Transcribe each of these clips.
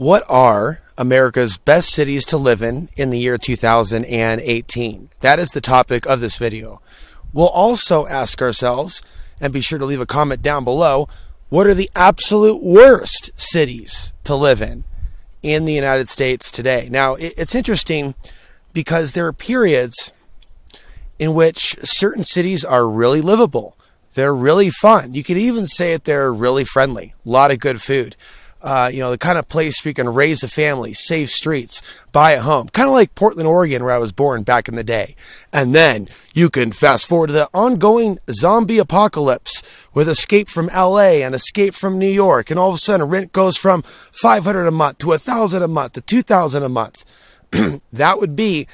What are America's best cities to live in the year 2018? That is the topic of this video. We'll also ask ourselves, and be sure to leave a comment down below, what are the absolute worst cities to live in the United States today? Now, it's interesting because there are periods in which certain cities are really livable. They're really fun. You could even say that they're really friendly. A lot of good food. The kind of place where you can raise a family, safe streets, buy a home. Kind of like Portland, Oregon, where I was born back in the day. And then you can fast forward to the ongoing zombie apocalypse with Escape from LA and Escape from New York. And all of a sudden, rent goes from $500 a month to $1,000 a month to $2,000 a month. That would be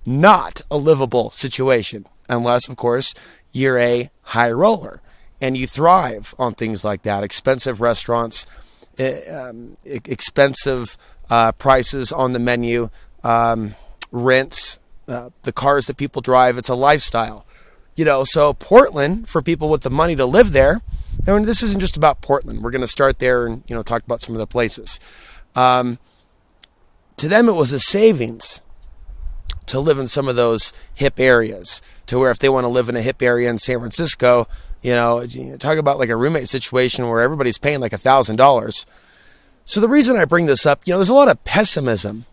not a livable situation. Unless, of course, you're a high roller and you thrive on things like that. Expensive restaurants, expensive prices on the menu, rents, the cars that people drive. It's a lifestyle, so Portland, for people with the money to live there. And this isn't just about Portland. We're going to start there and talk about some of the places. To them, it was a savings to live in some of those hip areas, to where if they want to live in a hip area in San Francisco, talk about like a roommate situation where everybody's paying like $1,000. So the reason I bring this up, there's a lot of pessimism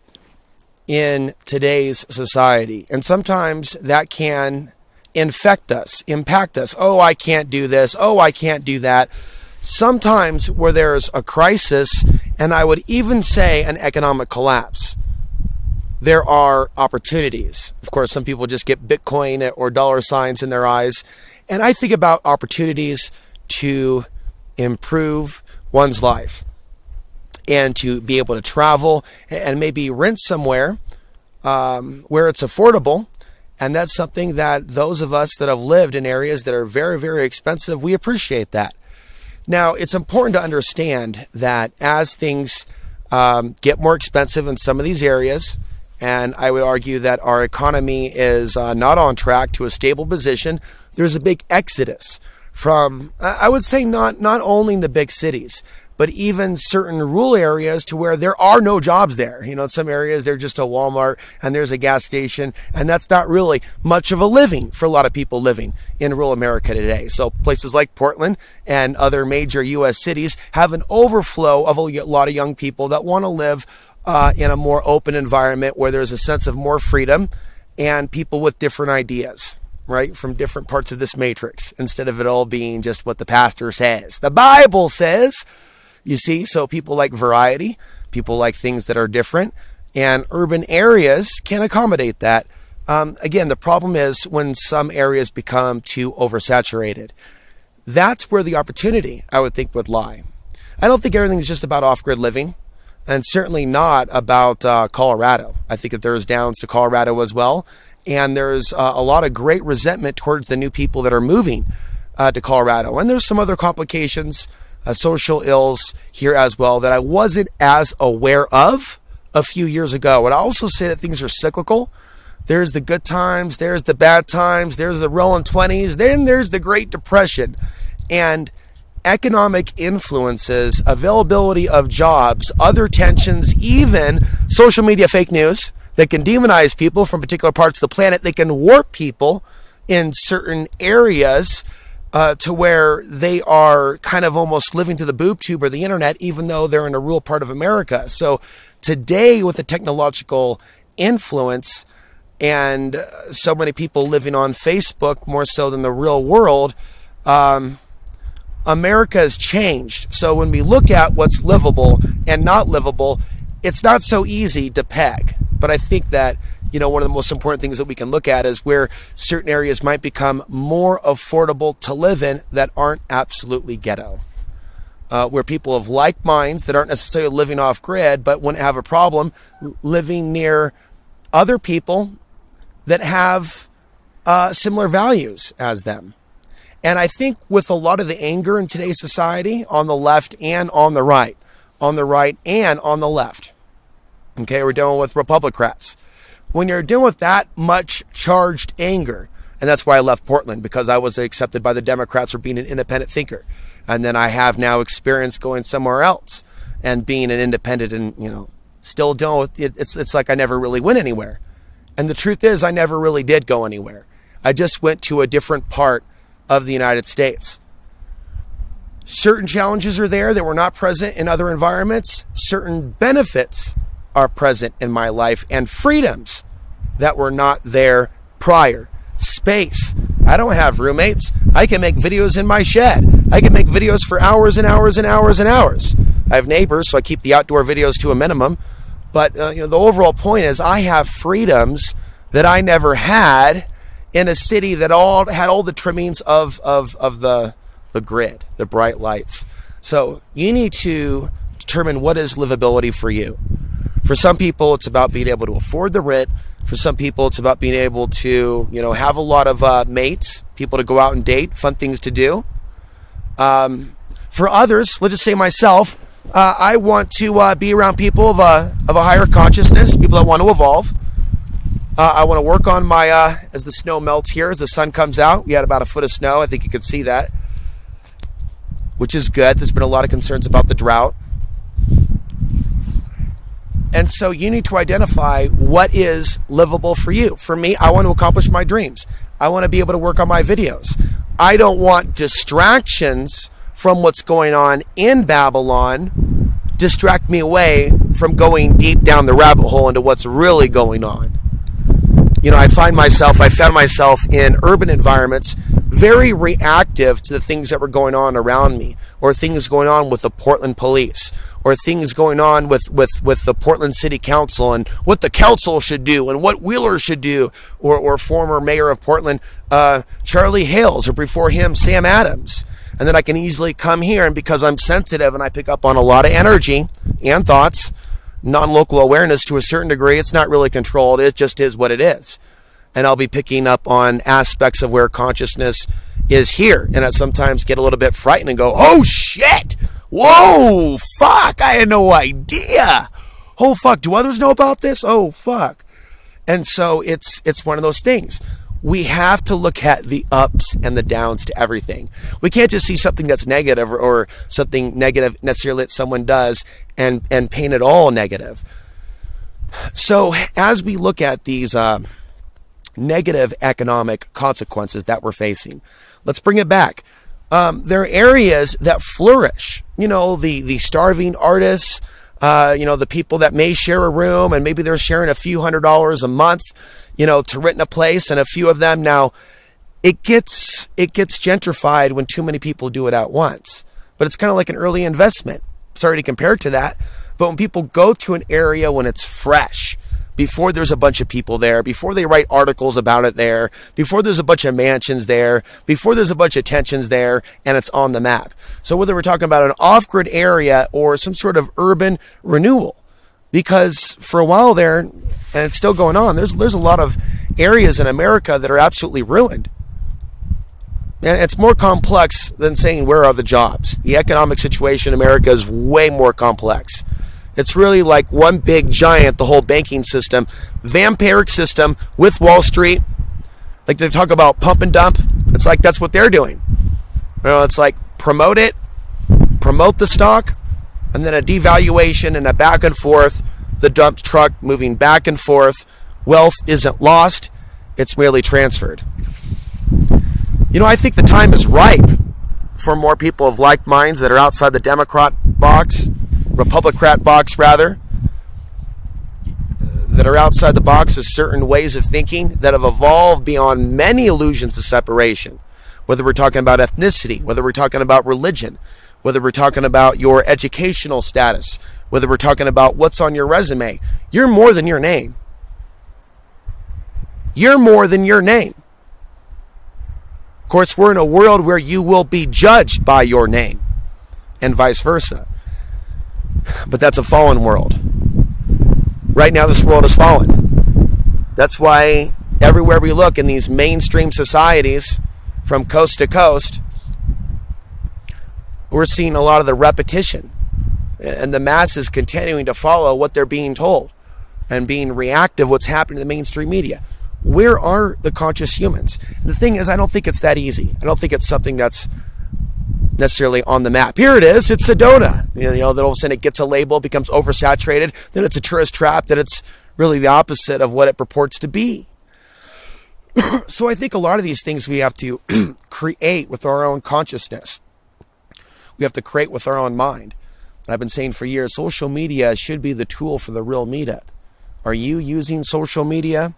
in today's society. And sometimes that can infect us, impact us. Oh, I can't do this. Oh, I can't do that. Sometimes where there's a crisis, and I would even say an economic collapse, there are opportunities. Of course, some people just get Bitcoin or dollar signs in their eyes. And I think about opportunities to improve one's life and to be able to travel and maybe rent somewhere where it's affordable. And that's something that those of us that have lived in areas that are very, very expensive, we appreciate that. Now, it's important to understand that as things get more expensive in some of these areas, and I would argue that our economy is not on track to a stable position, there's a big exodus from, I would say, not only in the big cities, but even certain rural areas to where there are no jobs there. In some areas, there's just a Walmart and there's a gas station, and that's not really much of a living for a lot of people living in rural America today. So places like Portland and other major U.S. cities have an overflow of a lot of young people that want to live in a more open environment where there's a sense of more freedom and people with different ideas, right, from different parts of this matrix, instead of it all being just what the pastor says. The Bible says, you see, so people like variety, people like things that are different, and urban areas can accommodate that. Again, the problem is when some areas become too oversaturated. That's where the opportunity, I would think, would lie. I don't think everything's just about off-grid living. And certainly not about Colorado. I think that there's downs to Colorado as well. And there's a lot of great resentment towards the new people that are moving to Colorado. And there's some other complications, social ills here as well, that I wasn't as aware of a few years ago. And I also say that things are cyclical. There's the good times, there's the bad times, there's the rolling 20s, then there's the Great Depression. And economic influences, availability of jobs, other tensions, even social media fake news that can demonize people from particular parts of the planet. They can warp people in certain areas to where they are kind of almost living through the boob tube or the internet, even though they're in a rural part of America. So today, with the technological influence and so many people living on Facebook more so than the real world, America has changed. So when we look at what's livable and not livable, it's not so easy to peg. But I think that, one of the most important things that we can look at is where certain areas might become more affordable to live in that aren't absolutely ghetto. Where people of like minds that aren't necessarily living off grid, but wouldn't have a problem living near other people that have similar values as them. And I think with a lot of the anger in today's society on the left and on the right and on the left, okay, we're dealing with Republicrats. When you're dealing with that much charged anger, and that's why I left Portland, because I was accepted by the Democrats for being an independent thinker. And then I have now experience going somewhere else. and being an independent and, you know, still don't, it's like I never really went anywhere. And the truth is I never really did go anywhere. I just went to a different part of the United States. Certain challenges are there that were not present in other environments. Certain benefits are present in my life and freedoms that were not there prior. Space. I don't have roommates. I can make videos in my shed. I can make videos for hours and hours and hours and hours. I have neighbors, so I keep the outdoor videos to a minimum. But you know, the overall point is I have freedoms that I never had in a city that had all the trimmings of the grid, the bright lights. So you need to determine what is livability for you. For some people, it's about being able to afford the rent. For some people, it's about being able to, you know, have a lot of mates, people to go out and date, fun things to do. For others, let's just say myself, I want to be around people of a higher consciousness, people that want to evolve. I want to work on my, as the snow melts here, as the sun comes out. We had about a foot of snow. I think you could see that, which is good. There's been a lot of concerns about the drought. And so you need to identify what is livable for you. For me, I want to accomplish my dreams. I want to be able to work on my videos. I don't want distractions from what's going on in Babylon distract me away from going deep down the rabbit hole into what's really going on. You know, I found myself in urban environments very reactive to the things that were going on around me, or things going on with the Portland police, or things going on with the Portland City Council and what the council should do and what Wheeler should do, or former mayor of Portland, Charlie Hales, or before him, Sam Adams. And then I can easily come here, and because I'm sensitive and I pick up on a lot of energy and thoughts, non-local awareness to a certain degree, it's not really controlled. It just is what it is. And I'll be picking up on aspects of where consciousness is here. And I sometimes get a little bit frightened and go, oh shit, whoa, fuck, I had no idea. Oh fuck, do others know about this? Oh fuck. And so it's one of those things. We have to look at the ups and the downs to everything. We can't just see something that's negative, or something negative necessarily that someone does and paint it all negative. So as we look at these negative economic consequences that we're facing, let's bring it back. There are areas that flourish. You know, the starving artists, you know, the people that may share a room and maybe they're sharing a few $100s a month, you know, to rent a place, and a few of them. Now, it gets gentrified when too many people do it at once. But it's kind of like an early investment. Sorry to compare it to that. But when people go to an area when it's fresh, before there's a bunch of people there, before they write articles about it there, before there's a bunch of mansions there, before there's a bunch of tensions there, and it's on the map. So whether we're talking about an off-grid area or some sort of urban renewal, because for a while there, and it's still going on, there's a lot of areas in America that are absolutely ruined. And it's more complex than saying where are the jobs. The economic situation in America is way more complex. It's really like one big giant, the whole banking system, vampiric system with Wall Street. Like they talk about pump and dump. It's like that's what they're doing. You know, it's like promote the stock, and then a devaluation and a back and forth, the dump truck moving back and forth. Wealth isn't lost, it's merely transferred. You know, I think the time is ripe for more people of like minds that are outside the Democrat box, Republican box rather, that are outside the box of certain ways of thinking that have evolved beyond many illusions of separation. Whether we're talking about ethnicity, whether we're talking about religion, whether we're talking about your educational status, whether we're talking about what's on your resume. You're more than your name. You're more than your name. Of course, we're in a world where you will be judged by your name, and vice versa. But that's a fallen world. Right now, this world is fallen. That's why everywhere we look in these mainstream societies, from coast to coast, we're seeing a lot of the repetition, and the masses continuing to follow what they're being told and being reactive to what's happening in the mainstream media. Where are the conscious humans? And the thing is, I don't think it's that easy. I don't think it's something that's necessarily on the map. Here it is. It's Sedona. Then all of a sudden it gets a label, becomes oversaturated. Then it's a tourist trap. Then it's really the opposite of what it purports to be. So I think a lot of these things we have to create with our own consciousness. We have to create with our own mind. And I've been saying for years, social media should be the tool for the real meetup. Are you using social media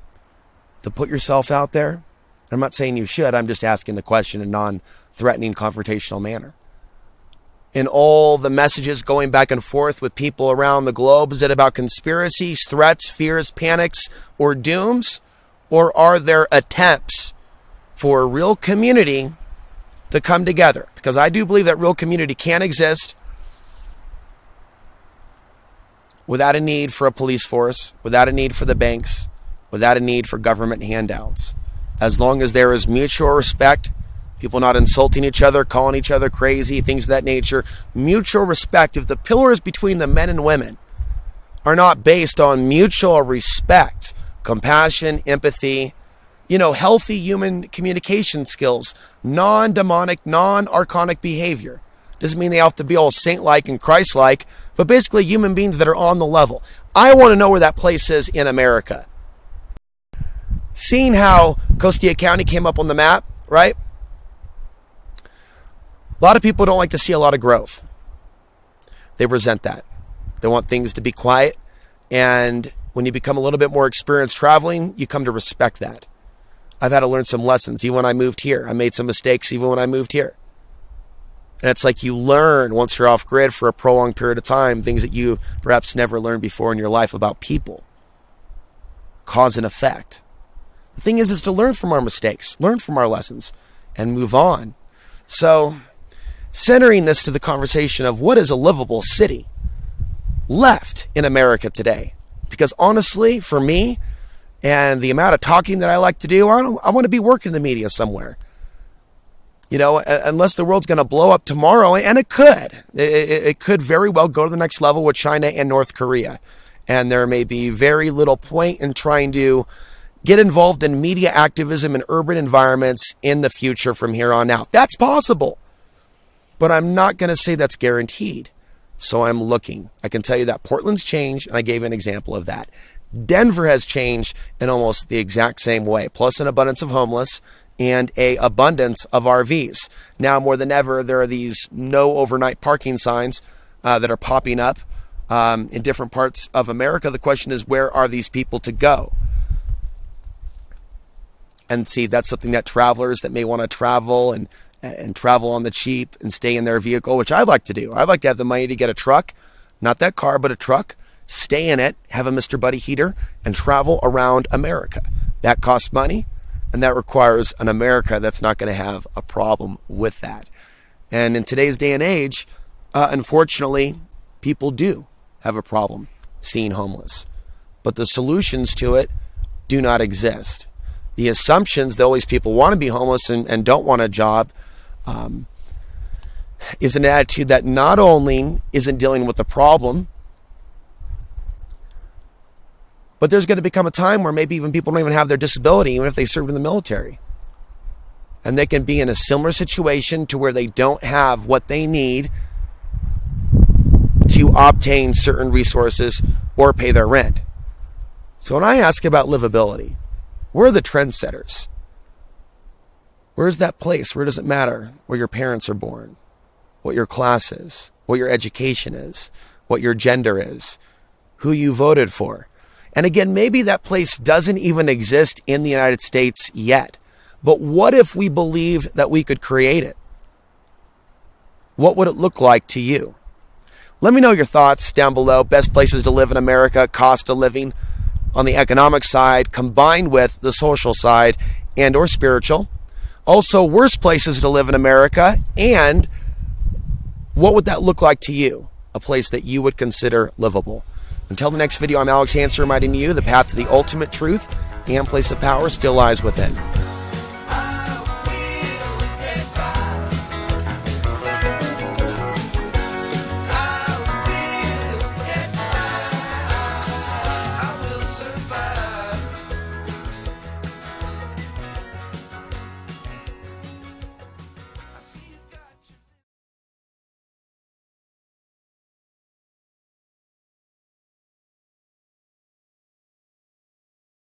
to put yourself out there? I'm not saying you should. I'm just asking the question in a non-threatening, confrontational manner. In all the messages going back and forth with people around the globe, is it about conspiracies, threats, fears, panics, or dooms? Or are there attempts for a real community to come together? Because I do believe that real community can exist without a need for a police force, without a need for the banks, without a need for government handouts. As long as there is mutual respect, people not insulting each other, calling each other crazy, things of that nature, mutual respect. If the pillars between the men and women are not based on mutual respect, compassion, empathy, healthy human communication skills, non-demonic, non-archonic behavior. Doesn't mean they have to be all saint-like and Christ-like, but basically human beings that are on the level. I want to know where that place is in America. Seeing how Costilla County came up on the map, right? A lot of people don't like to see a lot of growth. They resent that. They want things to be quiet. And when you become a little bit more experienced traveling, you come to respect that. I've had to learn some lessons. Even when I moved here, I made some mistakes even when I moved here. And it's like you learn once you're off grid for a prolonged period of time, things that you perhaps never learned before in your life about people. Cause and effect. The thing is to learn from our mistakes, learn from our lessons, and move on. So, centering this to the conversation of what is a livable city left in America today? Because honestly, for me, and the amount of talking that I like to do, I want to be working in the media somewhere. Unless the world's going to blow up tomorrow, and it could. It could very well go to the next level with China and North Korea. And there may be very little point in trying to get involved in media activism in urban environments in the future from here on out. That's possible. But I'm not going to say that's guaranteed. So I'm looking. I can tell you that Portland's changed, and I gave an example of that. Denver has changed in almost the exact same way, plus an abundance of homeless and an abundance of RVs. Now more than ever, there are these no overnight parking signs that are popping up in different parts of America. The question is, where are these people to go? And see, that's something that travelers that may want to travel and travel on the cheap and stay in their vehicle, which I'd like to do. I'd like to have the money to get a truck, not that car, but a truck, stay in it, have a Mr. Buddy heater, and travel around America. That costs money, and that requires an America that's not going to have a problem with that. And in today's day and age, unfortunately, people do have a problem seeing homeless. But the solutions to it do not exist. The assumptions that all these people want to be homeless and don't want a job is an attitude that not only isn't dealing with the problem, but there's going to become a time where maybe even people don't even have their disability, even if they served in the military. And they can be in a similar situation to where they don't have what they need to obtain certain resources or pay their rent. So when I ask about livability, where are the trendsetters? Where's that place? Where does it matter where your parents are born, what your class is, what your education is, what your gender is, who you voted for? And again, maybe that place doesn't even exist in the United States yet. But what if we believed that we could create it? What would it look like to you? Let me know your thoughts down below. Best places to live in America, cost of living on the economic side, combined with the social side and or spiritual. Also, worst places to live in America, and what would that look like to you? A place that you would consider livable. Until the next video, I'm Alex Ansary, reminding you the path to the ultimate truth and place of power still lies within.